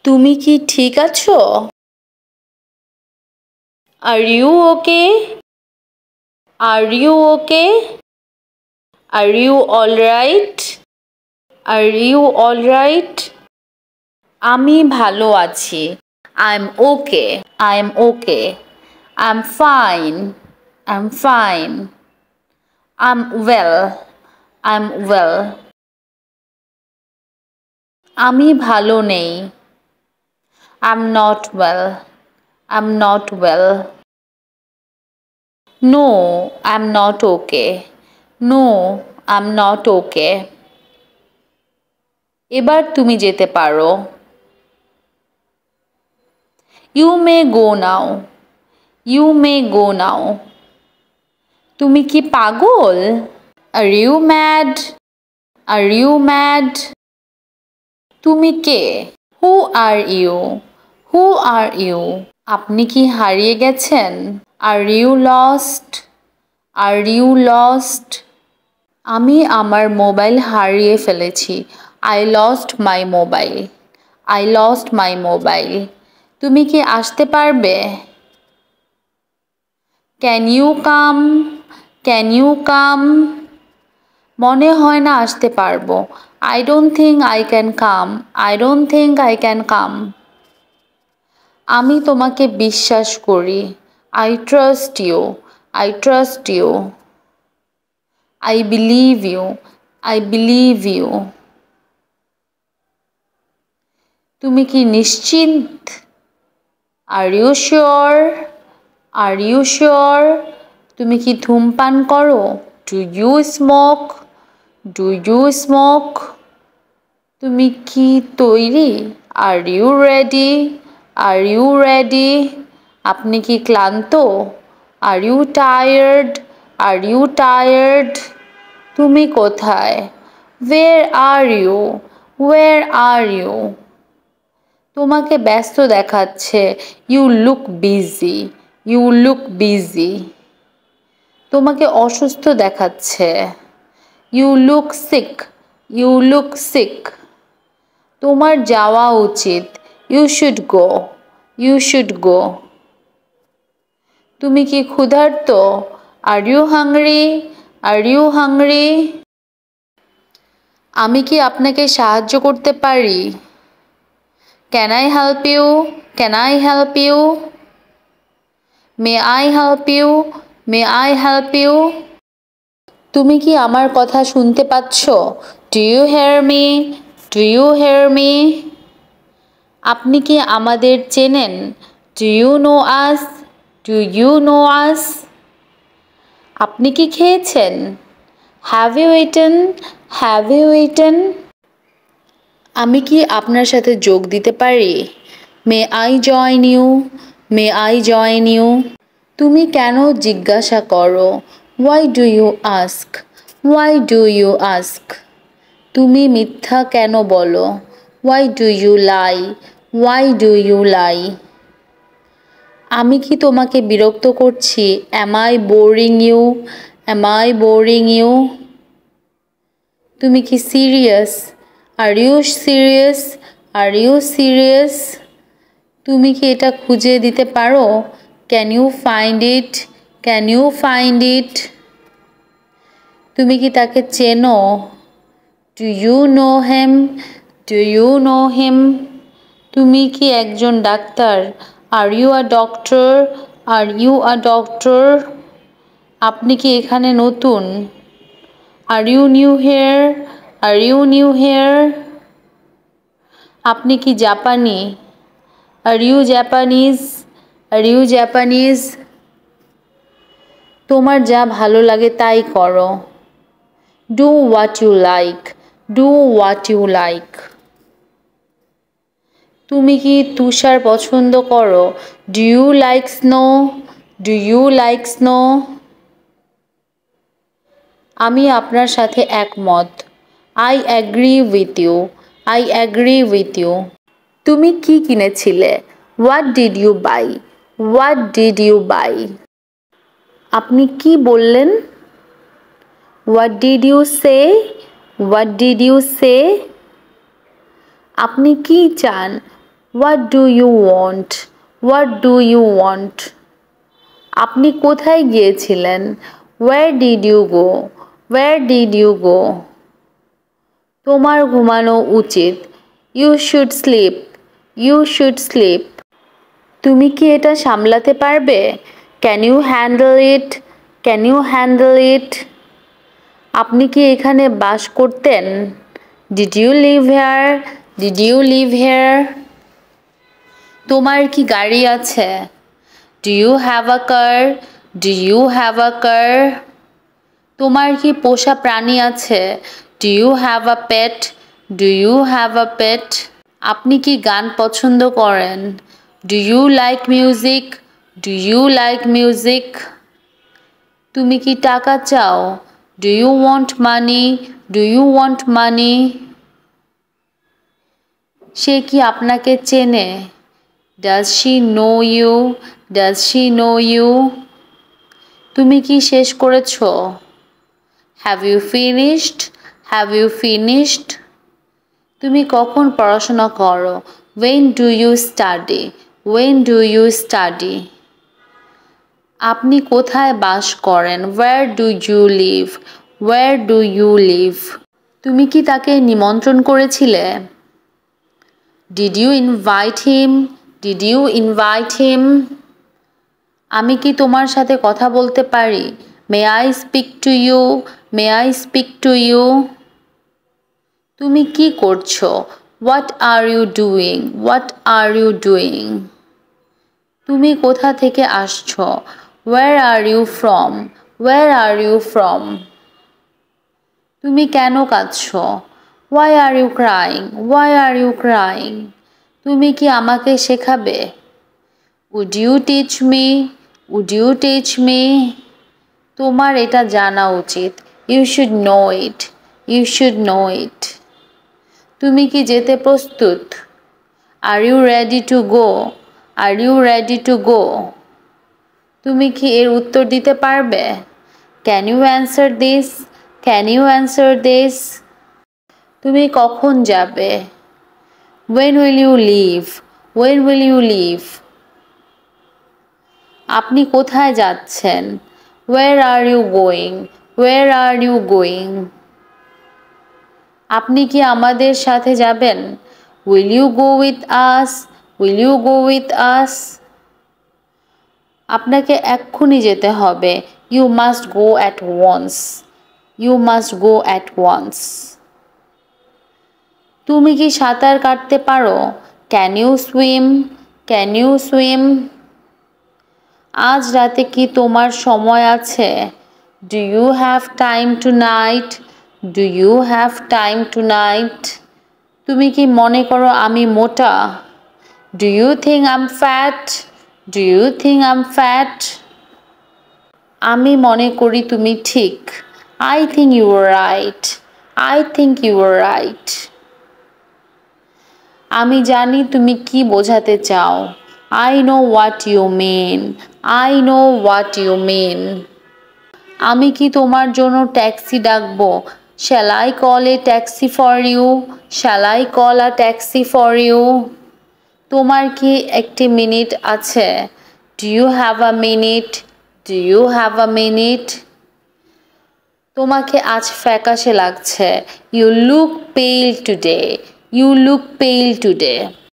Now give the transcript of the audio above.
তুমি কি ঠিক আছো? Are you okay? Are you okay? Are you all right? Are you all right? আমি ভালো আছি। I'm okay. I'm okay. I'm fine. I'm fine. I'm well. I'm well. আমি ভালো নেই। I'm not well. I'm not well. No, I'm not okay. No, I'm not okay. এবার তুমি যেতে পারো। You may go now. You may go now. তুমি কি পাগল? Are you mad? Are you mad? তুমি কে? Who are you? Who are you? আপনি কি হারিয়ে গেছেন? Are you lost? Are you lost? আমি আমার মোবাইল হারিয়ে ফেলেছি। I lost my mobile. I lost my mobile. তুমি কি আসতে পারবে? Can you come? Can you come? মনে হয় না আসতে পারবো। I don't think I can come. I don't think I can come. আমি তোমাকে বিশ্বাস করি। I trust you. I trust you. I believe you. I believe you. তুমি কি নিশ্চিত? Are you sure? Are you sure? তুমি কি ধূমপান করো? Do you smoke? Do you smoke? তুমি কি তৈরি? Are you ready? Are you ready? আপনি কি ক্লান্ত? Are you tired? Are you tired? তুমি কোথায়? Where are you? Where are you? তোমাকে ব্যস্ত দেখাচ্ছে। You look busy. You look busy. তোমাকে অসুস্থ দেখাচ্ছে। You look sick. You look sick. তোমার যাওয়া উচিত। You should go. You should go. তুমি কি ক্ষুধার্ত? Are you hungry? Are you hungry? আমি কি আপনাকে সাহায্য করতে পারি? Can I help you? Can I help you? May I help you? May I help you? তুমি কি আমার কথা শুনতে পাচ্ছ? Do you hear me? Do you hear me? আপনি কি আমাদের চেনেন? Do you know us? Do you know us? আপনি কি খেয়েছেন? Have you eaten? Have you eaten? আমি কি আপনার সাথে যোগ দিতে পারি? May I join you? May I join you? তুমি কেন জিজ্ঞাসা করো? Why do you ask? Why do you ask? তুমি মিথ্যা কেন বলো? Why do you lie? Why do you lie? আমি কি তোমাকে বিরক্ত করছি? Am I boring you? Am I boring you? তুমি কি serious? Are you serious? Are you serious? তুমি কি এটা খুঁজে দিতে পারো? Can you find it? Can you find it? তুমি কি তাকে চেনো? Do you know him? Do you know him? তুমি কি একজন doctor? Are you a doctor? Are you a doctor? আপনি কি এখানে নতুন? Are you new here? Are you new here? আপনি কি জাপানি? Are you Japanese? Are you Japanese? তোমার যা ভালো লাগে তাই করো। Do what you like. Do what you like. তুমি কি তুষার পছন্দ করো? Do you like snow? Do you like snow? আমি আপনার সাথে একমত। I agree with you. I agree with you. তুমি কি কিনেছিলে? What did you buy? What did you buy? আপনি কি বললেন? What did you say? What did you say? আপনি কি চান? What do you want? What do you want? আপনি কোথায় গিয়েছিলেন? Where did you go? Where did you go? তোমার ঘুমানো উচিত। You should sleep. You should sleep. তুমি কি এটা সামলাতে পারবে? Can you handle it? Can you handle it? আপনি কি এখানে বাস করতেন? Did you live here? Did you live here? তোমার কি গাড়ি আছে? Do you have a car? Do you have a car? তোমার কি পোষা প্রাণী আছে? Do you have a pet? Do you have a pet? আপনি কি গান পছন্দ করেন? Do you like music? Do you like music? তুমি কি টাকা চাও? Do you want money? Do you want money? সে কি আপনাকে চেনে? Does she know you? Does she know you? তুমি কি শেষ করেছো? Have you finished? Have you finished? তুমি কখন পড়াশোনা করো? When do you study? When do you study? আপনি কোথায় বাস করেন? Where do you live? Where do you live? তুমি কি তাকে নিমন্ত্রণ করেছিলে? Did you invite him? Did you invite him? আমি কি তোমার সাথে কথা বলতে পারি? May I speak to you? May I speak to you? তুমি কি করছো? What are you doing? What are you doing? তুমি কোথা থেকে আসছো? Where are you from? Where are you from? তুমি কেন কাঁদছো? Why are you crying? Why are you crying? তুমি কি আমাকে শেখাবে? Would you teach me? Would you teach me? তোমার এটা জানা উচিত। You should know it. You should know it. তুমি কি যেতে প্রস্তুত? Are you ready to go? Are you ready to go? তুমি কি এর উত্তর দিতে পারবে? Can you answer this? Can you answer this? তুমি কখন যাবে? When will you leave? When will you leave? আপনি কোথায় যাচ্ছেন? Where are you going? Where are you going? আপনি কি আমাদের সাথে যাবেন? Will you go with us? Will you go with us? আপনাকে এক্ষুনি যেতে হবে। You must go at once. You must go at once. তুমি কি সাঁতার কাটতে পারো? Can you swim? Can you swim? আজ রাতে কি তোমার সময় আছে? Do you have time tonight? Do you have time tonight? তুমি কি মনে করো আমি মোটা? Do you think I'm fat? Do you think I'm fat? আমি মনে করি তুমি ঠিক। I think you were right. I think you were right. আমি জানি তুমি কি বোঝাতে চাও। I know what you mean. I know what you mean. আমি কি তোমার জন্য ট্যাক্সি ডাকবো? Shall I call a taxi for you? Shall I call a taxi for you? তোমার কি একটি মিনিট আছে? Do you have a minute? Do you have a minute? তোমাকে আজ ফ্যাকাশে লাগছে। You look pale today. You look pale today.